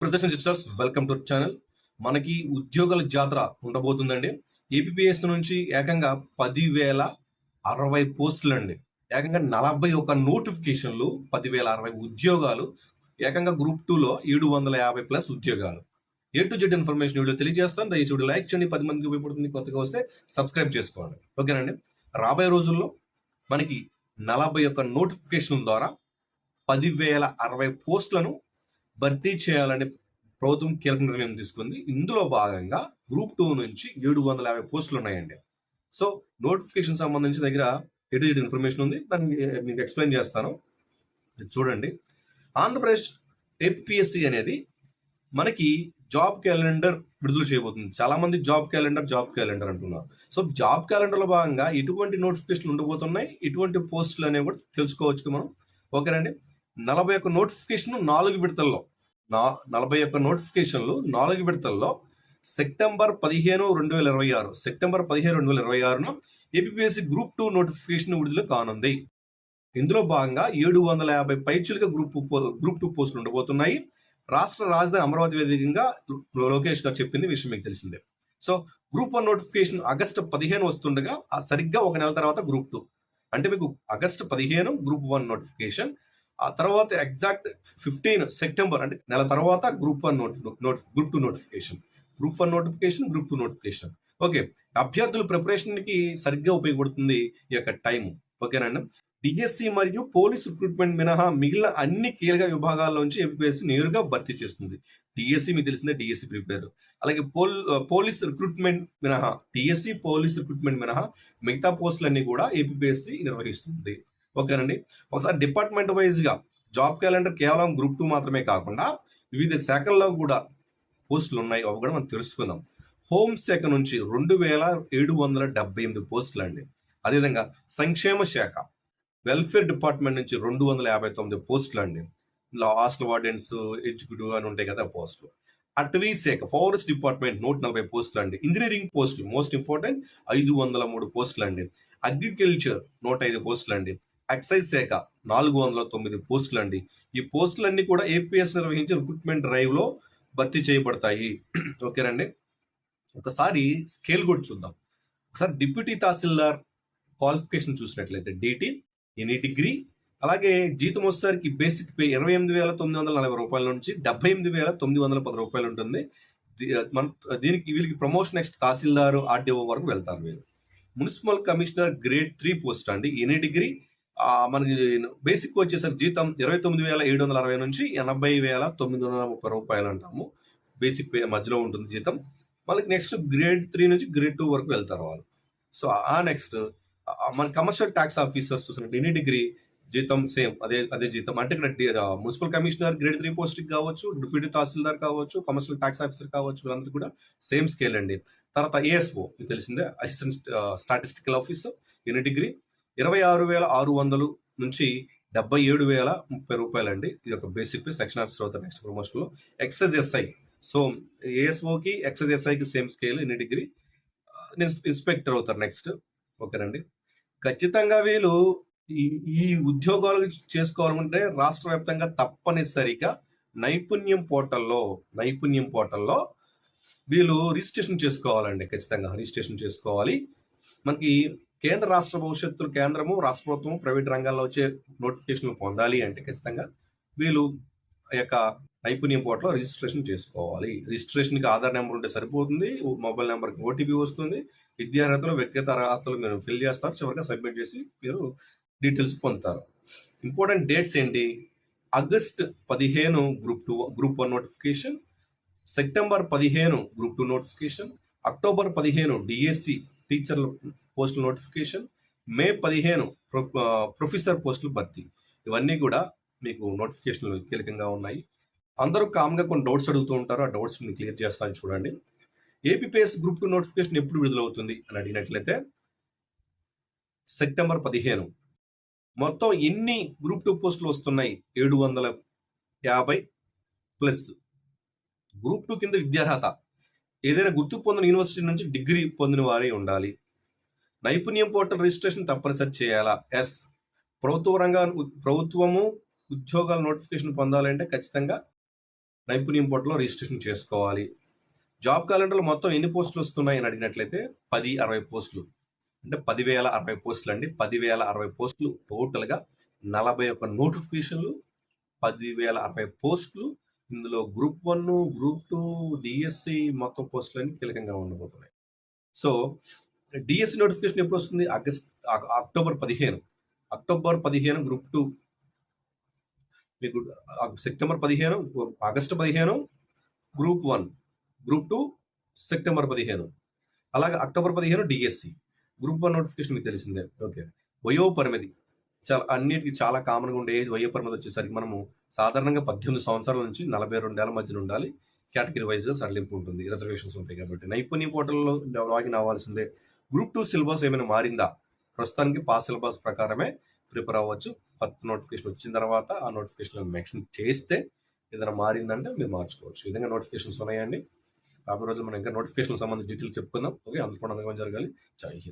Professional sisters welcome to channel. మనకి ఉద్యోగాల జాతర ఉండబోతుందండి. ఏపీపీఎస్ నుంచి ఏకంగా 10,060 పోస్టులు అండి. ఏకంగా 41 నోటిఫికేషన్లు, 10,060 ఉద్యోగాలు, ఏకంగా గ్రూప్ 2లో 750+ ఉద్యోగాలు. A to Z information video తెలియజేస్తాను. దయచేసి వీడియో లైక్ చేయండి, 10 మందికి ఉపయోగపడుతుంది. కొత్తగా వస్తే సబ్స్క్రైబ్ చేసుకోండి, ఓకేనండి. రాబోయే రోజుల్లో మనకి 41 నోటిఫికేషన్ల ద్వారా 10,060 పోస్టులను భర్తీ చేయాలని ప్రభుత్వం కీలక నిర్ణయం తీసుకుంది. ఇందులో భాగంగా గ్రూప్ 2 నుంచి 750 పోస్టులు ఉన్నాయండి. సో నోటిఫికేషన్ సంబంధించి దగ్గర ఎటు ఇన్ఫర్మేషన్ ఉంది, దాన్ని మీకు ఎక్స్ప్లెయిన్ చేస్తాను. చూడండి, ఆంధ్రప్రదేశ్ ఏపీఎస్సి అనేది మనకి జాబ్ క్యాలెండర్ విడుదల చేయబోతుంది. చాలా మంది జాబ్ క్యాలెండర్ అంటున్నారు. సో జాబ్ క్యాలెండర్లో భాగంగా ఎటువంటి నోటిఫికేషన్లు ఉండబోతున్నాయి, ఎటువంటి పోస్టులు అనేవి కూడా తెలుసుకోవచ్చు మనం, ఓకేనండి. 41 నోటిఫికేషన్ 4 విడతల్లో 41 నోటిఫికేషన్లు 4 విడతల్లో సెప్టెంబర్ 15, 2026న ఏపీఎస్సి గ్రూప్ 2 నోటిఫికేషన్ విడుదల కానుంది. ఇందులో భాగంగా 750 పైచులుగా గ్రూప్ 2 పోస్టులు ఉండబోతున్నాయి. రాష్ట్ర రాజధాని అమరావతి వేదికగా లోకేష్ గారు చెప్పింది విషయం మీకు తెలిసిందే. సో గ్రూప్ 1 నోటిఫికేషన్ ఆగస్టు 15 వస్తుండగా సరిగ్గా ఒక నెల తర్వాత గ్రూప్ 2, అంటే మీకు ఆగస్టు 15 గ్రూప్ 1 నోటిఫికేషన్, ఆ తర్వాత ఎగ్జాక్ట్ 15 సెప్టెంబర్, అంటే నెల తర్వాత group 2 notification, group 2 notification. Okay, అభ్యర్థుల ప్రిపరేషన్కి సరిగ్గా ఉపయోగపడుతుంది ఈ యొక్క టైం, ఓకేనండి. డిఎస్సి మరియు పోలీస్ రిక్రూట్మెంట్ మినహా మిగిలిన అన్ని కీలక విభాగాల్లోంచి ఏపీఎస్సి నేరుగా భర్తీ చేస్తుంది. డిఎస్సి మీకు తెలిసిందే, డిఎస్సి ప్రిపేర్. అలాగే పోలీస్ రిక్రూట్మెంట్ మినహా, డిఎస్సి పోలీస్ రిక్రూట్మెంట్ మినహా మిగతా పోస్టులన్నీ కూడా ఏపీఎస్సి నిర్వహిస్తుంది, ఓకేనండి. ఒకసారి డిపార్ట్మెంట్ వైజ్గా జాబ్ క్యాలెండర్ కేవలం గ్రూప్ 2 మాత్రమే కాకుండా వివిధ శాఖల్లో కూడా పోస్టులు ఉన్నాయి, అవి కూడా మనం తెలుసుకుందాం. హోంశాఖ నుంచి 2,778 పోస్టులు అండి. అదేవిధంగా సంక్షేమ శాఖ, వెల్ఫేర్ డిపార్ట్మెంట్ నుంచి 259 పోస్టులు అండి. ఇలా హాస్టల్ వార్డెన్స్, ఎగ్జిక్యూటివ్ అని ఉంటాయి కదా పోస్టులు. అటవీ శాఖ, ఫారెస్ట్ డిపార్ట్మెంట్ 140 పోస్టులు అండి. ఇంజనీరింగ్ పోస్టులు మోస్ట్ ఇంపార్టెంట్ 503 పోస్టులు అండి. అగ్రికల్చర్ 105 పోస్టులు అండి. ఎక్సైజ్ శాఖ 409 పోస్టులు అండి. ఈ పోస్టులన్నీ కూడా ఏపీఎస్ నిర్వహించే రిక్రూట్మెంట్ డ్రైవ్ లో భర్తీ చేయబడతాయి, ఓకేనండి. ఒకసారి స్కేల్ కూడా చూద్దాం. ఒకసారి డిప్యూటీ తహసీల్దార్ క్వాలిఫికేషన్ చూసినట్లయితే డిటి, ఎనీ డిగ్రీ, అలాగే జీతం వచ్చేసరికి బేసిక్ పే 28,940 రూపాయల నుంచి 78,910 రూపాయలు ఉంటుంది. వీళ్ళకి ప్రమోషన్ నెక్స్ట్ తహసీల్దార్, ఆర్డీఓ వరకు వెళ్తారు వీళ్ళు. మున్సిపల్ కమిషనర్ గ్రేడ్ 3 పోస్ట్ అండి, ఎనీ డిగ్రీ. మనకి బేసిక్ వచ్చేసరికి జీతం 29,760 నుంచి 80,930 రూపాయలు అంటాము. బేసిక్ పే మధ్యలో ఉంటుంది జీతం. మనకి నెక్స్ట్ గ్రేడ్ 3 నుంచి గ్రేడ్ 2 వరకు వెళ్తారు వాళ్ళు. సో నెక్స్ట్ మన కమర్షియల్ ట్యాక్స్ ఆఫీసర్స్ చూసినట్టు ఎనీ డిగ్రీ జీతం సేమ్ అదే జీతం. అంటే ఇక్కడ మున్సిపల్ కమిషనర్ గ్రేడ్ 3 పోస్ట్కి కావచ్చు, డిప్యూటీ తహసీల్దార్ కావచ్చు, కమర్షియల్ ట్యాక్స్ ఆఫీసర్ కావచ్చు, వీళ్ళందరూ కూడా సేమ్ స్కేల్ అండి. తర్వాత ఏఎస్ఓ మీకు తెలిసిందే, assistant statistical officer, any degree 26,600 నుంచి 77,030 రూపాయలు అండి. ఇది ఒక బేసిక్ పే. సెక్షన్ ఆఫీసర్ అవుతారు నెక్స్ట్ ప్రమోషన్లో. ఎక్సైజ్ ఎస్ఐ, సో ఏఎస్ఓకి ఎక్సైజ్ ఎస్ఐకి same scale, any degree. Inspector అవుతారు నెక్స్ట్, ఓకేనండి. ఖచ్చితంగా వీళ్ళు ఈ ఉద్యోగాలు చేసుకోవాలంటే రాష్ట్ర వ్యాప్తంగా తప్పనిసరిగా నైపుణ్యం పోర్టల్లో వీళ్ళు రిజిస్ట్రేషన్ చేసుకోవాలండి. ఖచ్చితంగా రిజిస్ట్రేషన్ చేసుకోవాలి. మనకి కేంద్ర రాష్ట్ర భవిష్యత్తులు, కేంద్రము రాష్ట్ర ప్రభుత్వం ప్రైవేట్ రంగాల్లో వచ్చే నోటిఫికేషన్లు పొందాలి అంటే ఖచ్చితంగా వీళ్ళు ఆ యొక్క నైపుణ్యం పోర్టల్లో రిజిస్ట్రేషన్ చేసుకోవాలి. రిజిస్ట్రేషన్కి ఆధార్ నెంబర్ ఉంటే సరిపోతుంది, మొబైల్ నెంబర్కి ఓటీపీ వస్తుంది. విద్యార్హతలు, వ్యక్తిగత అర్హతలు మీరు ఫిల్ చేస్తారు, చివరిగా సబ్మిట్ చేసి మీరు డీటెయిల్స్ పొందుతారు. ఇంపార్టెంట్ డేట్స్ ఏంటి? August 15 group 1 notification, September 15 group 2 notification, October 15 DSC టీచర్ల పోస్టుల నోటిఫికేషన్, మే 15 ప్రొఫెసర్ పోస్టులు భర్తీ. ఇవన్నీ కూడా మీకు నోటిఫికేషన్లు కీలకంగా ఉన్నాయి. అందరూ కామ్గా కొన్ని డౌట్స్ అడుగుతూ ఉంటారు, ఆ డౌట్స్ క్లియర్ చేస్తాను చూడండి. ఏపీఎస్ గ్రూప్ 2 నోటిఫికేషన్ ఎప్పుడు విడుదలవుతుంది అని అడిగినట్లయితే సెప్టెంబర్ 15. మొత్తం ఎన్ని గ్రూప్ 2 పోస్టులు వస్తున్నాయి? 750+. గ్రూప్ 2 కింద విద్యార్హత ఏదైనా గుర్తు పొందిన యూనివర్సిటీ నుంచి డిగ్రీ పొందిన వారే ఉండాలి. నైపుణ్యం పోర్టల్ రిజిస్ట్రేషన్ తప్పనిసరి చేయాలా? ఎస్. ప్రభుత్వము ఉద్యోగాల నోటిఫికేషన్ పొందాలంటే ఖచ్చితంగా నైపుణ్యం పోర్టల్లో రిజిస్ట్రేషన్ చేసుకోవాలి. జాబ్ క్యాలెండర్లో మొత్తం ఎన్ని పోస్టులు వస్తున్నాయి అని అడిగినట్లయితే 10,060 పోస్టులు. అంటే 10,060 పోస్టులు అండి. 10,060 పోస్టులు టోటల్గా 41 నోటిఫికేషన్లు, 10,060 పోస్టులు. ఇందులో గ్రూప్ 1, గ్రూప్ 2, డిఎస్సి మొత్తం పోస్టులన్నీ కీలకంగా ఉండబోతున్నాయి. సో డిఎస్సి నోటిఫికేషన్ ఎప్పుడు వస్తుంది? అక్టోబర్ 15. అక్టోబర్ 15 గ్రూప్ 2, మీకు September 15, August 15 group 1, group 2 September 15, అలాగే అక్టోబర్ 15 డిఎస్సి. గ్రూప్ 1 నోటిఫికేషన్ మీకు తెలిసిందే. ఓకే, వయో పరిమితి అన్నిటికీ చాలా కామన్గా ఉండే ఏజ్ వయో పరిమితి వచ్చేసరికి మనము సాధారణంగా 18 సంవత్సరాల నుంచి 42 ఏళ్ల మధ్యన ఉండాలి. కేటగిరీ వైజ్గా సడలింపు ఉంటుంది, రిజర్వేషన్స్ ఉంటాయి కాబట్టి. నైపుణ్య పోర్టల్లో లాగిన్ అవ్వాల్సిందే. గ్రూప్ 2 సిలబస్ ఏమైనా మారిందా? ప్రస్తుతానికి పాస్ సిలబస్ ప్రకారమే ప్రిపేర్ అవ్వచ్చు. కొత్త నోటిఫికేషన్ వచ్చిన తర్వాత ఆ నోటిఫికేషన్ మెన్షన్ చేస్తే ఏదైనా మారిందంటే మీరు మార్చుకోవచ్చు. ఈ విధంగా నోటిఫికేషన్స్ ఉన్నాయండి. రాబోయే రోజులు మనం ఇంకా నోటిఫికేషన్ సంబంధించి డీటెయిల్స్ చెప్పుకుందాం. ఓకే, అందుకోవడం జరగాలి. జై హింద్.